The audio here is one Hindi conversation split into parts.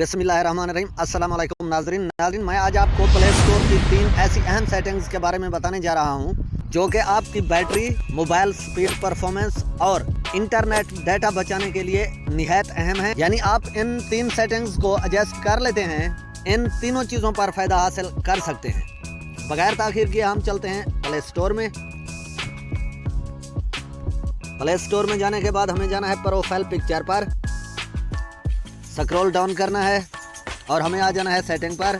बिस्मिल्लाहिर्रहमानिर्रहीम। अस्सलाम वालेकुम नाज़रीन, मैं आज आपको प्ले स्टोर की 3 ऐसी अहम सेटिंग्स के बारे में बताने जा रहा हूं जो कि आपकी बैटरी, मोबाइल स्पीड, परफॉर्मेंस और इंटरनेट डाटा बचाने के लिए निहायत अहम है। यानी आप इन 3 सेटिंग्स को एडजस्ट कर लेते हैं, इन तीनों चीज़ों पर फ़ायदा हासिल कर सकते हैं। बगैर ताख़ीर किए हम चलते हैं प्ले स्टोर में। प्ले स्टोर में जाने के बाद हमें जाना है प्रोफाइल पिक्चर पर, स्क्रॉल डाउन करना है और हमें आ जाना है सेटिंग पर।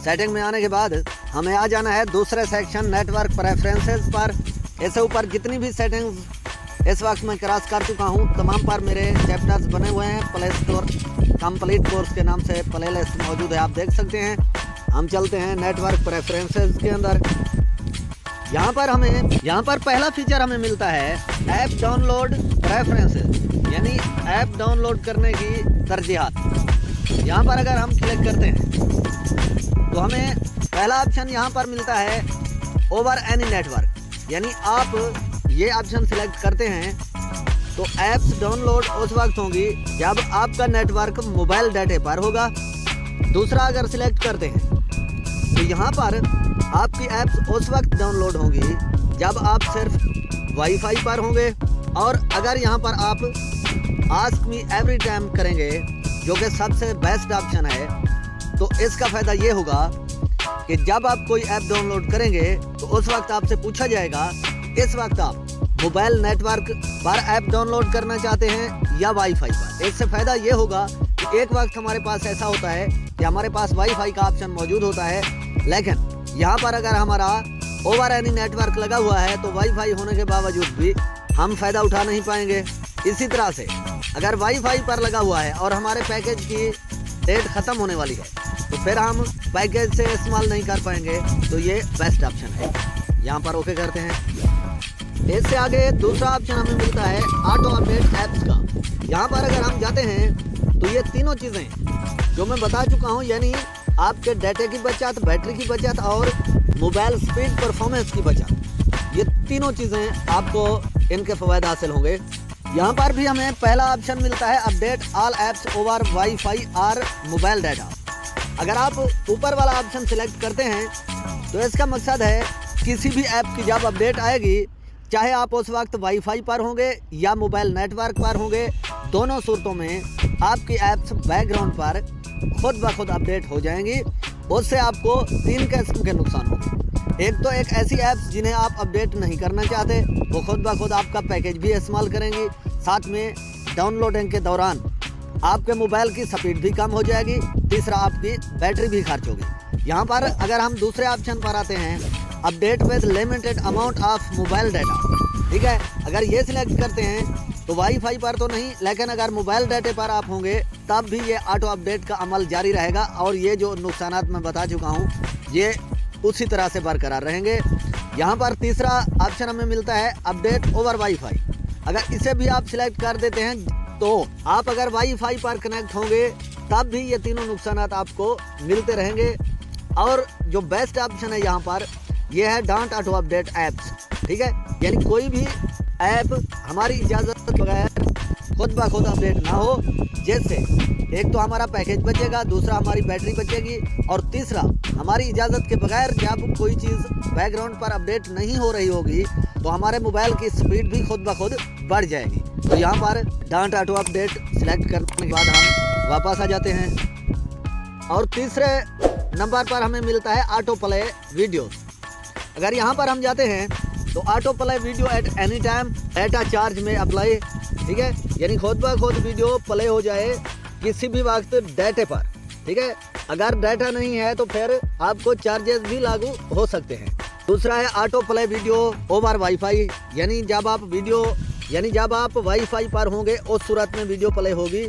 सेटिंग में आने के बाद हमें आ जाना है दूसरे सेक्शन नेटवर्क प्रेफरेंसेस पर। इससे ऊपर जितनी भी सेटिंग्स इस वक्त मैं क्रॉस कर चुका हूं, तमाम पर मेरे चैप्टर्स बने हुए हैं। प्ले स्टोर कंप्लीट कोर्स के नाम से प्ले लिस्ट मौजूद है, आप देख सकते हैं। हम चलते हैं नेटवर्क प्रेफरेंसेस के अंदर। यहाँ पर पहला फीचर हमें मिलता है ऐप डाउनलोड प्रेफरेंसेस, यानी ऐप डाउनलोड करने की तरजीहात। यहाँ पर अगर हम क्लिक करते हैं तो हमें पहला ऑप्शन यहाँ पर मिलता है ओवर एनी नेटवर्क, यानी आप ये ऑप्शन सिलेक्ट करते हैं तो ऐप्स डाउनलोड उस वक्त होंगी जब आपका नेटवर्क मोबाइल डाटे पर होगा। दूसरा अगर सिलेक्ट करते हैं तो यहाँ पर आपकी ऐप्स उस वक्त डाउनलोड होंगी जब आप सिर्फ वाईफाई पर होंगे। और अगर यहाँ पर आप आस्क मी एवरी टाइम करेंगे, जो कि सबसे बेस्ट ऑप्शन है, तो इसका फ़ायदा ये होगा कि जब आप कोई ऐप डाउनलोड करेंगे तो उस वक्त आपसे पूछा जाएगा इस वक्त आप मोबाइल नेटवर्क पर ऐप डाउनलोड करना चाहते हैं या वाईफाई पर। इससे फ़ायदा ये होगा कि एक वक्त हमारे पास ऐसा होता है कि हमारे पास वाईफाई का ऑप्शन मौजूद होता है, लेकिन यहाँ पर अगर हमारा ओवर एनी नेटवर्क लगा हुआ है तो वाईफाई होने के बावजूद भी हम फ़ायदा उठा नहीं पाएंगे। इसी तरह से अगर वाईफाई पर लगा हुआ है और हमारे पैकेज की डेट ख़त्म होने वाली है तो फिर हम पैकेज से इस्तेमाल नहीं कर पाएंगे। तो ये बेस्ट ऑप्शन है, यहाँ पर ओके करते हैं। इससे आगे दूसरा ऑप्शन हमें मिलता है ऑटो अपडेट ऐप्स का। यहाँ पर अगर हम जाते हैं तो ये तीनों चीज़ें जो मैं बता चुका हूँ, यानी आपके डाटे की बचत, बैटरी की बचत और मोबाइल स्पीड परफॉर्मेंस की बचत, ये तीनों चीज़ें आपको इनके फ़वायद हासिल होंगे। यहाँ पर भी हमें पहला ऑप्शन मिलता है update all apps over wifi और मोबाइल डाटा। अगर आप ऊपर वाला ऑप्शन सिलेक्ट करते हैं तो इसका मकसद है किसी भी ऐप की जब अपडेट आएगी, चाहे आप उस वक्त वाईफाई पर होंगे या मोबाइल नेटवर्क पर होंगे, दोनों सूरतों में आपकी ऐप्स बैकग्राउंड पर खुद ब खुद अपडेट हो जाएंगी। उससे आपको 3 किस्म के नुकसान होंगे। एक तो एक ऐसी ऐप्स जिन्हें आप अपडेट नहीं करना चाहते, वो खुद ब खुद आपका पैकेज भी इस्तेमाल करेंगी। साथ में डाउनलोडिंग के दौरान आपके मोबाइल की स्पीड भी कम हो जाएगी। तीसरा, आपकी बैटरी भी खर्च होगी। यहाँ पर अगर हम दूसरे ऑप्शन पर आते हैं update with limited amount of mobile data, ठीक है, अगर ये सिलेक्ट करते हैं तो वाईफाई पर तो नहीं, लेकिन अगर मोबाइल डाटे पर आप होंगे तब भी ये ऑटो अपडेट का अमल जारी रहेगा और ये जो नुकसानात मैं बता चुका हूँ ये उसी तरह से बरकरार रहेंगे। यहाँ पर तीसरा ऑप्शन हमें मिलता है अपडेट ओवर वाईफाई। अगर इसे भी आप सिलेक्ट कर देते हैं तो आप अगर वाईफाई पर कनेक्ट होंगे तब भी ये तीनों नुकसानात आपको मिलते रहेंगे। और जो बेस्ट ऑप्शन है यहाँ पर यह है डोंट ऑटो अपडेट ऐप्स, ठीक है, यानी कोई भी ऐप हमारी इजाज़त के बगैर खुद ब खुद अपडेट ना हो, जिससे एक तो हमारा पैकेज बचेगा, दूसरा हमारी बैटरी बचेगी और तीसरा हमारी इजाज़त के बगैर जब कोई चीज़ बैकग्राउंड पर अपडेट नहीं हो रही होगी तो हमारे मोबाइल की स्पीड भी खुद ब खुद बढ़ जाएगी। तो यहाँ पर डोंट ऑटो अपडेट सिलेक्ट करने के बाद हम वापस आ जाते हैं और तीसरे नंबर पर हमें मिलता है ऑटो प्ले वीडियो। अगर यहाँ पर हम जाते हैं तो auto play video at any time data charge में अप्लाई, ठीक है, यानी खुद ब खुद वीडियो प्ले हो जाए किसी भी वक्त डाटे पर, ठीक है। अगर डाटा नहीं है तो फिर आपको चार्जेस भी लागू हो सकते हैं। दूसरा है auto play video over wifi, यानी जब आप वाईफाई पर होंगे उस सूरत में वीडियो प्ले होगी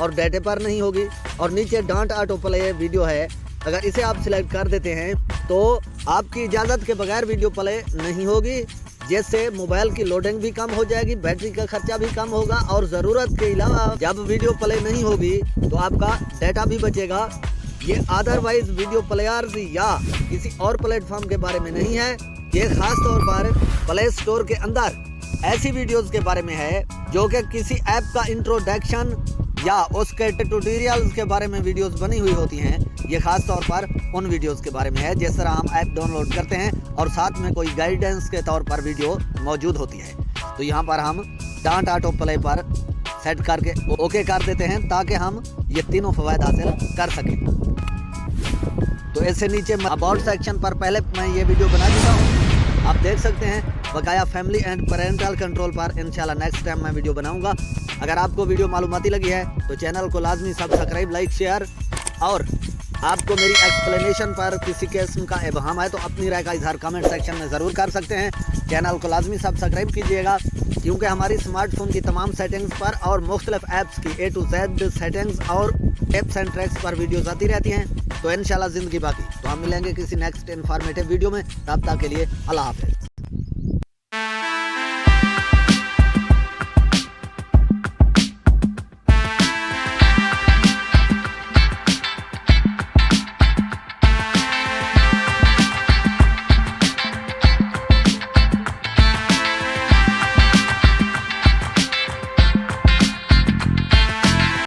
और डाटे पर नहीं होगी। और नीचे डोंट ऑटो प्ले वीडियो है, अगर इसे आप सिलेक्ट कर देते हैं तो आपकी इजाज़त के बगैर वीडियो प्ले नहीं होगी, जिससे मोबाइल की लोडिंग भी कम हो जाएगी, बैटरी का खर्चा भी कम होगा और ज़रूरत के अलावा जब वीडियो प्ले नहीं होगी तो आपका डाटा भी बचेगा। ये अदरवाइज वीडियो प्लेयर्स या किसी और प्लेटफॉर्म के बारे में नहीं है, ये ख़ास तौर पर प्ले स्टोर के अंदर ऐसी वीडियोज़ के बारे में है जो कि किसी ऐप का इंट्रोडक्शन या उसके ट्यूटोरियल्स के बारे में वीडियोस बनी हुई होती हैं, ये खास तौर पर उन वीडियोस के बारे में है जिस तरह हम ऐप डाउनलोड करते हैं और साथ में कोई गाइडेंस के तौर पर वीडियो मौजूद होती है। तो यहाँ पर हम डांट ऑटो प्ले पर सेट करके ओके कर देते हैं ताकि हम ये तीनों फ़वायद हासिल कर सकें। तो इससे नीचे अबाउट सेक्शन पर पहले मैं ये वीडियो बना चुका हूँ, आप देख सकते हैं। बकाया फैमिली एंड पेरेंटल कंट्रोल पर इंशाल्लाह नेक्स्ट टाइम मैं वीडियो बनाऊंगा। अगर आपको वीडियो मालूमाती लगी है तो चैनल को लाजमी सब्सक्राइब, लाइक, शेयर, और आपको मेरी एक्सप्लेनेशन पर किसी किस्म का इबहम है तो अपनी राय का इजहार कमेंट सेक्शन में ज़रूर कर सकते हैं। चैनल को लाजमी सब्सक्राइब कीजिएगा क्योंकि हमारी स्मार्टफोन की तमाम सेटिंग्स पर और मुख्तलिफ ऐप्स की A to Z सेटिंग्स और टिप्स एंड ट्रिक्स पर वीडियोस आती रहती हैं। तो इंशाल्लाह ज़िंदगी बाकी। तो हम मिलेंगे किसी नेक्स्ट इन्फॉर्मेटिव वीडियो में, तब तक के लिए अल्लाह हाफ़िज़।